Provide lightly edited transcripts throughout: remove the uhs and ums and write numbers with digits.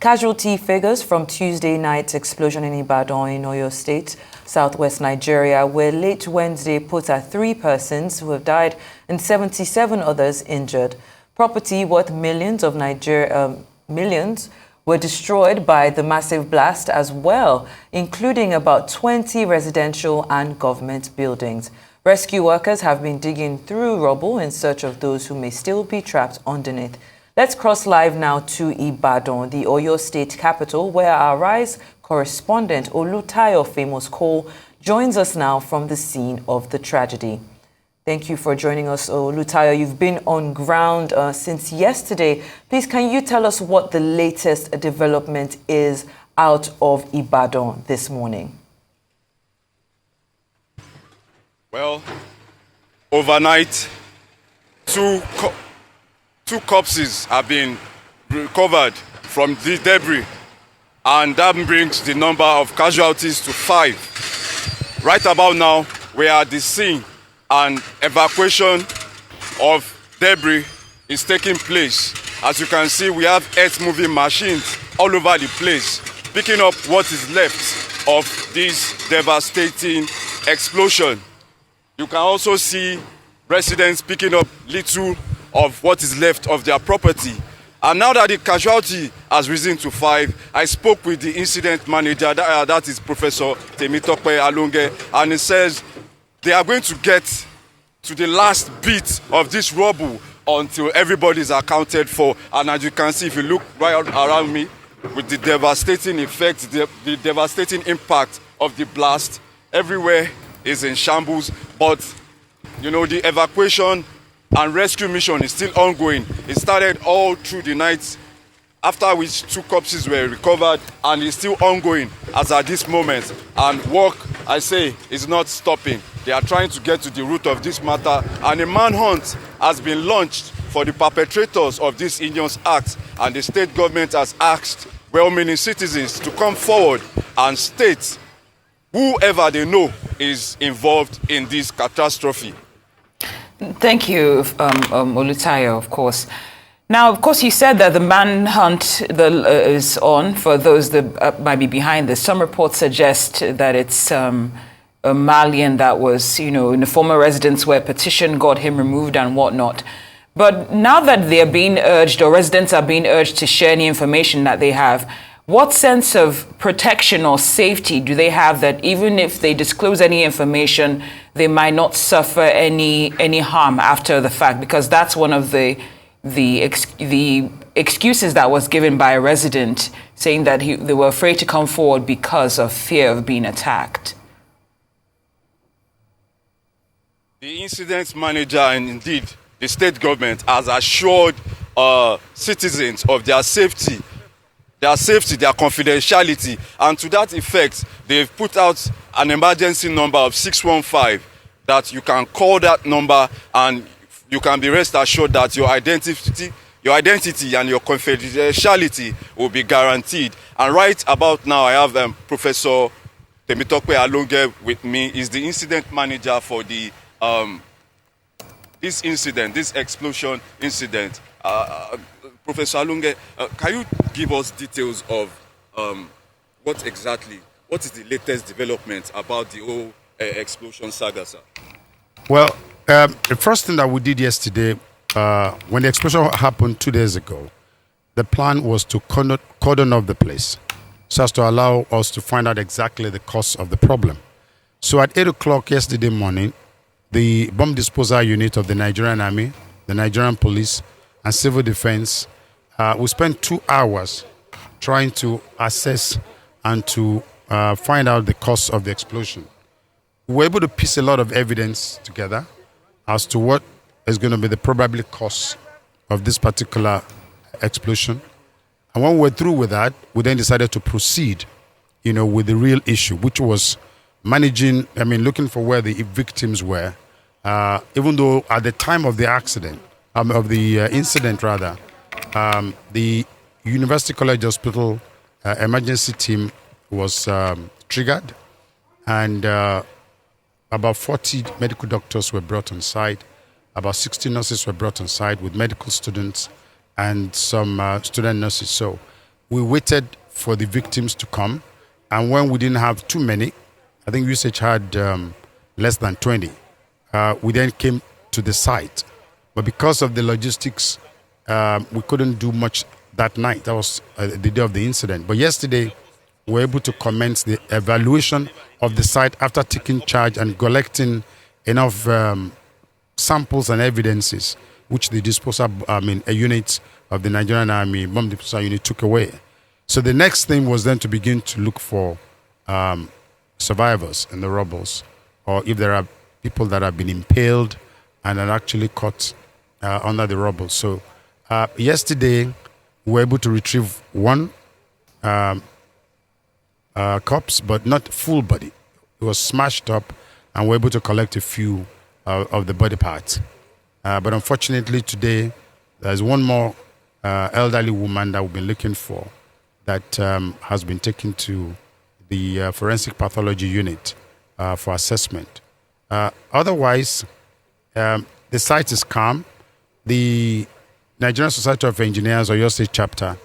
Casualty figures from Tuesday night's explosion in Ibadan in Oyo State, southwest Nigeria, were late Wednesday put at 3 persons who have died and 77 others injured. Property worth millions were destroyed by the massive blast as well, including about 20 residential and government buildings. Rescue workers have been digging through rubble in search of those who may still be trapped underneath. Let's cross live now to Ibadan, the Oyo State capital, where our Rise correspondent Olutayo Famous Cole joins us now from the scene of the tragedy. Thank you for joining us, Olutayo. You've been on ground since yesterday. Please, can you tell us what the latest development is out of Ibadan this morning? Well, overnight, two corpses have been recovered from the debris, and that brings the number of casualties to 5. Right about now, we are at the scene, and evacuation of debris is taking place. As you can see, we have earth-moving machines all over the place, picking up what is left of this devastating explosion. You can also see residents picking up little of what is left of their property. And now that the casualty has risen to 5, I spoke with the incident manager, that is Professor Temitope Alonge, and he says they are going to get to the last bit of this rubble until everybody is accounted for. And as you can see, if you look right around me, with the devastating effect, the devastating impact of the blast, everywhere is in shambles. But, you know, the evacuation and rescue mission is still ongoing. It started all through the night, after which 2 corpses were recovered, and it's still ongoing as at this moment. And work, I say, is not stopping. They are trying to get to the root of this matter, and a manhunt has been launched for the perpetrators of this heinous act, and the state government has asked well-meaning citizens to come forward and state whoever they know is involved in this catastrophe. Thank you, Olutayo, of course. Now, of course, you said that the manhunt is on for those that might be behind this. Some reports suggest that it's a Malian that was, you know, in the former residence where petition got him removed and whatnot. But now that they're being urged, or residents are being urged to share any information that they have, what sense of protection or safety do they have that even if they disclose any information, they might not suffer any harm after the fact? Because that's one of the excuses that was given by a resident, saying that they were afraid to come forward because of fear of being attacked. The incident manager and indeed the state government has assured citizens of their safety, their confidentiality, and to that effect, they've put out an emergency number of 615 that you can call that number and you can be rest assured that your identity and your confidentiality will be guaranteed. And right about now, I have Professor Temitope Alonge with me. Is the incident manager for the this explosion incident. Professor Alonge, can you give us details of what is the latest development about the whole explosion saga, sir? Well, the first thing that we did yesterday, when the explosion happened 2 days ago, the plan was to cordon off the place so as to allow us to find out exactly the cause of the problem. So at 8 o'clock yesterday morning, the bomb disposal unit of the Nigerian Army, the Nigerian Police, and Civil Defense, we spent 2 hours trying to assess and to find out the cause of the explosion. We were able to piece a lot of evidence together as to what is going to be the probable cause of this particular explosion. And when we were through with that, we then decided to proceed, with the real issue, which was looking for where the victims were. Even though at the time of the incident, the University College Hospital emergency team was triggered, and about 40 medical doctors were brought on site. About 60 nurses were brought on site with medical students and some student nurses. So we waited for the victims to come. And when we didn't have too many, I think usage had less than 20, we then came to the site. But because of the logistics, we couldn't do much that night. That was the day of the incident. But yesterday, we were able to commence the evaluation of the site after taking charge and collecting enough samples and evidences, which the units of the Nigerian Army, bomb disposal unit, took away. So the next thing was then to begin to look for survivors in the rubbles, or if there are people that have been impaled and are actually caught under the rubble. So yesterday, we were able to retrieve one corpse, but not full body. It was smashed up, and we were able to collect a few of the body parts. But unfortunately, today, there's one more elderly woman that we've been looking for that has been taken to the forensic pathology unit for assessment. Otherwise, the site is calm. The Nigerian Society of Engineers, or your state chapter,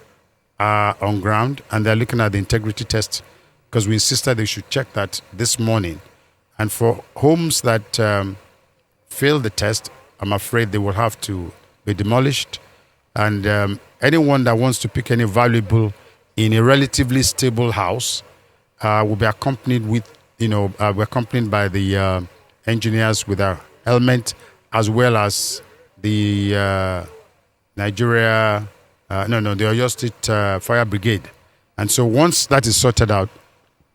are on ground, and they're looking at the integrity test, because we insisted they should check that this morning. And for homes that fail the test, I'm afraid they will have to be demolished. And anyone that wants to pick any valuable in a relatively stable house will be accompanied with, we're accompanied by the engineers with a helmet, as well as the the Oyo State Fire Brigade. And so once that is sorted out,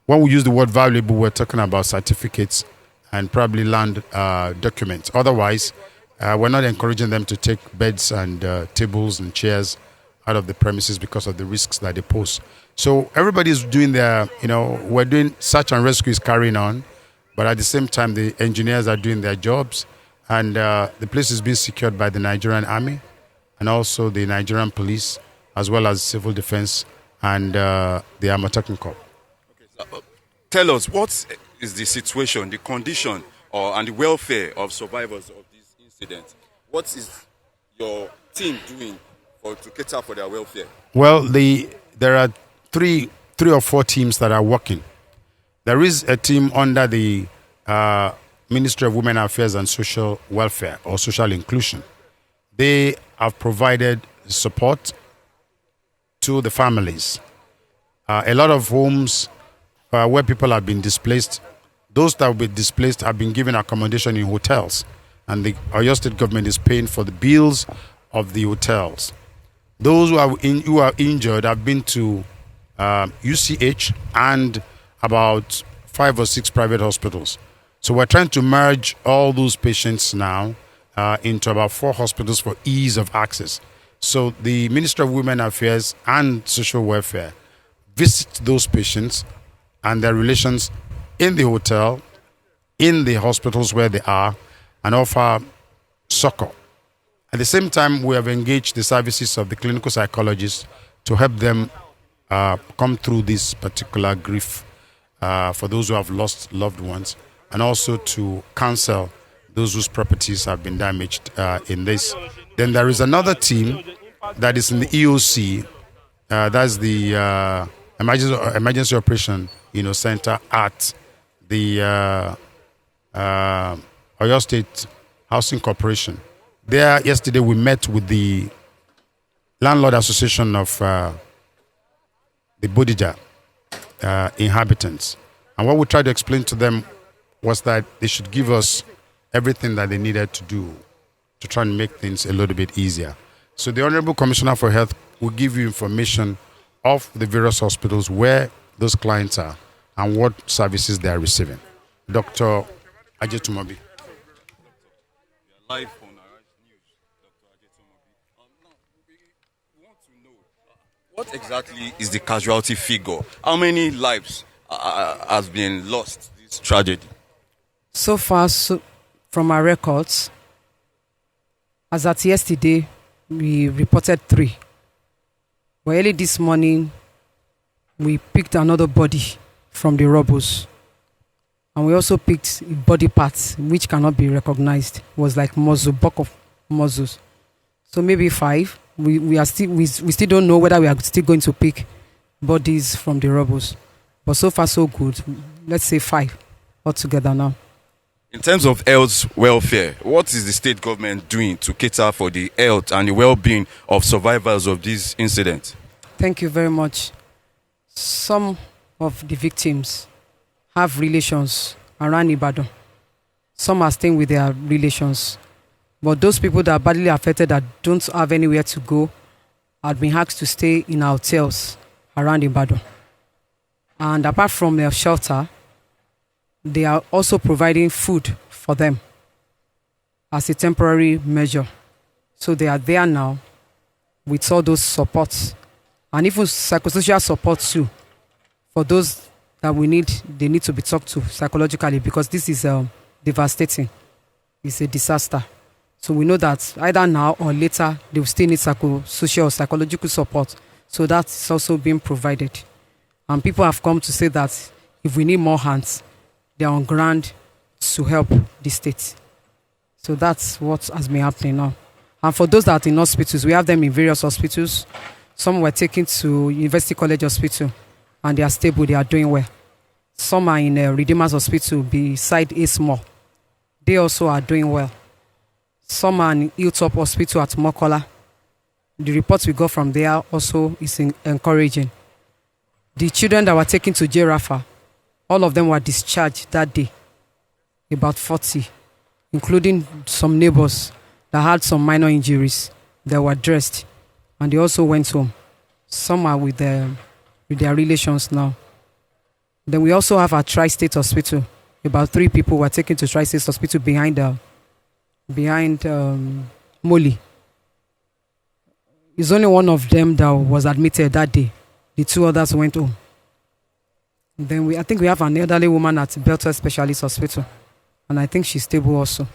when we use the word valuable, we're talking about certificates and probably land documents. Otherwise, we're not encouraging them to take beds and tables and chairs out of the premises because of the risks that they pose. So everybody's doing their, we're doing search and rescue is carrying on, but at the same time, the engineers are doing their jobs, and the place is being secured by the Nigerian Army and also the Nigerian police, as well as civil defense and the Amotekun Corps. Okay, so, tell us, what is the situation, the condition, and the welfare of survivors of this incident? What is your team doing to cater for their welfare? Well, there are three or four teams that are working. There is a team under the Ministry of Women Affairs and Social Welfare, or Social Inclusion. They have provided support to the families. A lot of homes where people have been displaced, those that have been displaced have been given accommodation in hotels, and the Oyo State government is paying for the bills of the hotels. Those who are injured have been to UCH and about 5 or 6 private hospitals. So we're trying to merge all those patients now into about 4 hospitals for ease of access. So the Ministry of Women Affairs and Social Welfare visit those patients and their relations in the hotel, in the hospitals where they are, and offer succor. At the same time, we have engaged the services of the clinical psychologists to help them come through this particular grief for those who have lost loved ones, and also to counsel those whose properties have been damaged in this. Then there is another team that is in the EOC, that's the Emergency Operation Center at the Oyo State Housing Corporation. There, yesterday, we met with the Landlord Association of the Bodija inhabitants. And what we tried to explain to them was that they should give us everything that they needed to do to try and make things a little bit easier. So the Honorable Commissioner for Health will give you information of the various hospitals where those clients are and what services they are receiving. Dr. Ajetumobi. Live on Arise News, Dr. Ajetumobi. Now, we want to know, what exactly is the casualty figure? How many lives has been lost this tragedy? So far, from our records, as at yesterday, we reported 3. But early this morning, we picked another body from the rubbles. And we also picked body parts which cannot be recognized. It was like muzzle, bulk of muzzles. So maybe 5. We still don't know whether we are still going to pick bodies from the rebels. But so far, so good. Let's say 5 altogether now. In terms of health welfare, what is the state government doing to cater for the health and the well-being of survivors of these incidents? Thank you very much. Some of the victims have relations around Ibadan. Some are staying with their relations. But those people that are badly affected that don't have anywhere to go have been asked to stay in hotels around Ibadan. And apart from their shelter, they are also providing food for them as a temporary measure. So they are there now with all those supports and even psychosocial support too for those that they need to be talked to psychologically, because this is devastating. It's a disaster. So we know that either now or later they will still need psychosocial or psychological support. So that's also being provided. And people have come to say that if we need more hands, they are on ground to help the state. So that's what has been happening now. And for those that are in hospitals, we have them in various hospitals. Some were taken to University College Hospital and they are stable, they are doing well. Some are in Redeemer's Hospital beside ASMO. They also are doing well. Some are in Hilltop Hospital at Mokola. The reports we got from there also is encouraging. The children that were taken to Jerafa, all of them were discharged that day, about 40, including some neighbors that had some minor injuries. They were dressed and they also went home. Some are with their relations now. Then we also have our Tri-State Hospital. About 3 people were taken to Tri-State Hospital behind Moli. It's only one of them that was admitted that day. The 2 others went home. Then I think we have an elderly woman at Belter Specialist Hospital, and I think she's stable also.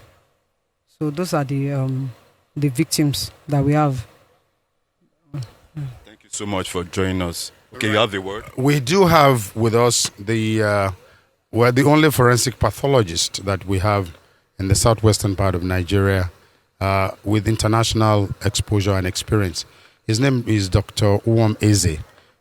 So those are the victims that we have. Thank you so much for joining us. Okay, you have the word. We do have with us we're the only forensic pathologist that we have in the southwestern part of Nigeria with international exposure and experience. His name is Dr. Uwom Eze.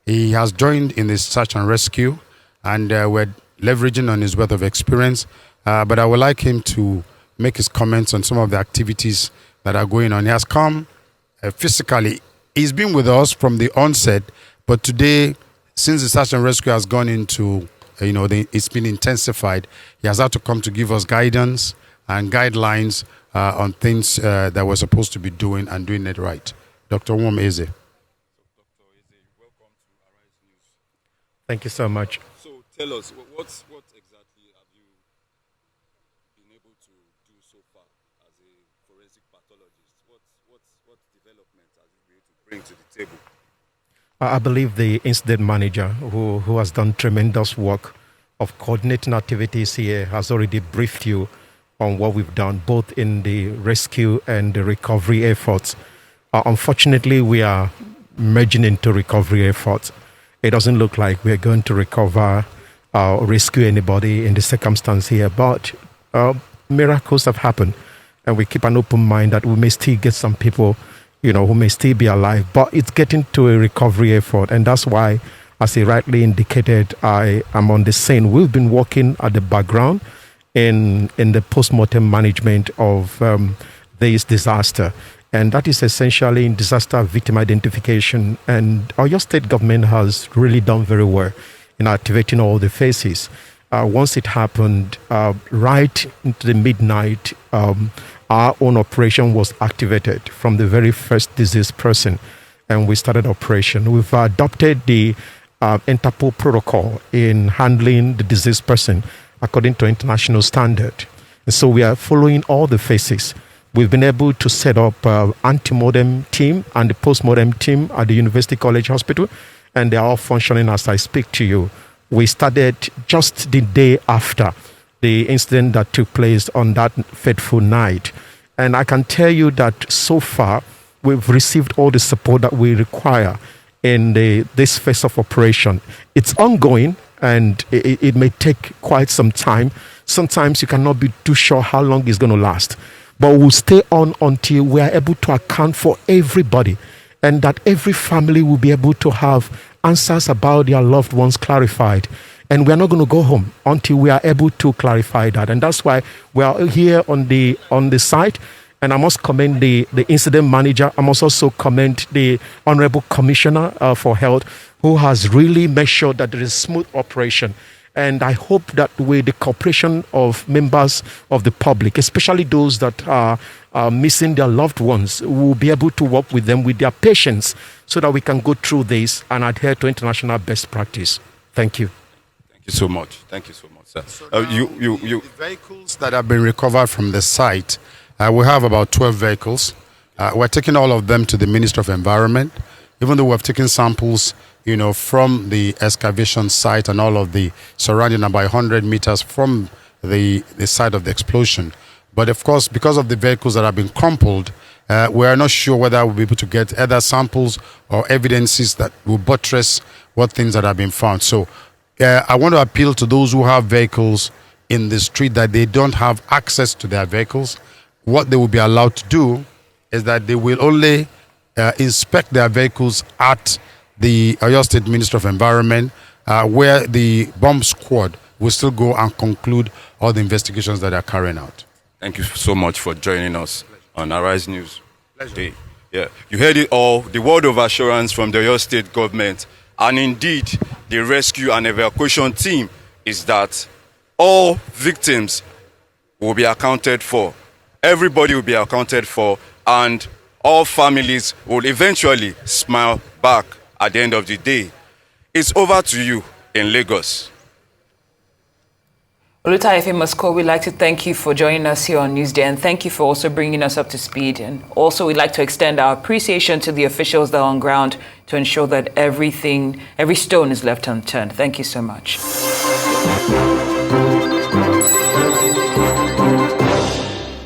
He has joined in the search and rescue, and we're leveraging on his wealth of experience. But I would like him to make his comments on some of the activities that are going on. He has come physically. He's been with us from the onset, but today, since the search and rescue has gone into, it's been intensified, he has had to come to give us guidance and guidelines on things that we're supposed to be doing and doing it right. Dr. Uwom Eze. Thank you so much. So tell us, what exactly have you been able to do so far as a forensic pathologist? What development have you been able to bring to the table? I believe the incident manager, who has done tremendous work of coordinating activities here, has already briefed you on what we've done, both in the rescue and the recovery efforts. Unfortunately, we are merging into recovery efforts. It doesn't look like we're going to recover or rescue anybody in the circumstance here, but miracles have happened, and we keep an open mind that we may still get some people, who may still be alive, but it's getting to a recovery effort, and that's why, as he rightly indicated, I am on the scene. We've been working at the background in the post-mortem management of this disaster. And that is essentially in disaster victim identification. And our state government has really done very well in activating all the phases. Once it happened, right into the midnight, our own operation was activated from the very first deceased person. And we started operation. We've adopted the Interpol protocol in handling the deceased person according to international standard. And so we are following all the phases. We've been able to set up anti-mortem team and the post-mortem team at the University College Hospital, and they are all functioning as I speak to you. We started just the day after the incident that took place on that fateful night. And I can tell you that so far, we've received all the support that we require in this phase of operation. It's ongoing, and it may take quite some time. Sometimes you cannot be too sure how long it's going to last. But we'll stay on until we are able to account for everybody, and that every family will be able to have answers about their loved ones clarified. And we are not going to go home until we are able to clarify that. And that's why we are here on the site. And I must commend the incident manager. I must also commend the Honorable Commissioner for Health, who has really made sure that there is smooth operation. And I hope that with the cooperation of members of the public, especially those that are missing their loved ones, we'll be able to work with them with their patience so that we can go through this and adhere to international best practice. Thank you. Thank you so much. Thank you so much, sir. So the vehicles that have been recovered from the site, we have about 12 vehicles. We're taking all of them to the Ministry of Environment, even though we've taken samples, from the excavation site and all of the surrounding about 100 meters from the site of the explosion. But of course, because of the vehicles that have been crumpled, we are not sure whether we'll be able to get other samples or evidences that will buttress what things that have been found. So I want to appeal to those who have vehicles in the street that they don't have access to their vehicles. What they will be allowed to do is that they will only inspect their vehicles at the Oyo State Ministry of Environment, where the bomb squad will still go and conclude all the investigations that are carrying out. Thank you so much for joining us on Arise News today. Yeah, you heard it all, the word of assurance from the Oyo State government, and indeed the rescue and evacuation team is that all victims will be accounted for. Everybody will be accounted for, and all families will eventually smile back at the end of the day. It's over to you in Lagos. Olutayefe Mosko, we'd like to thank you for joining us here on Newsday, and thank you for also bringing us up to speed. And also, we'd like to extend our appreciation to the officials that are on ground to ensure that every stone is left unturned. Thank you so much.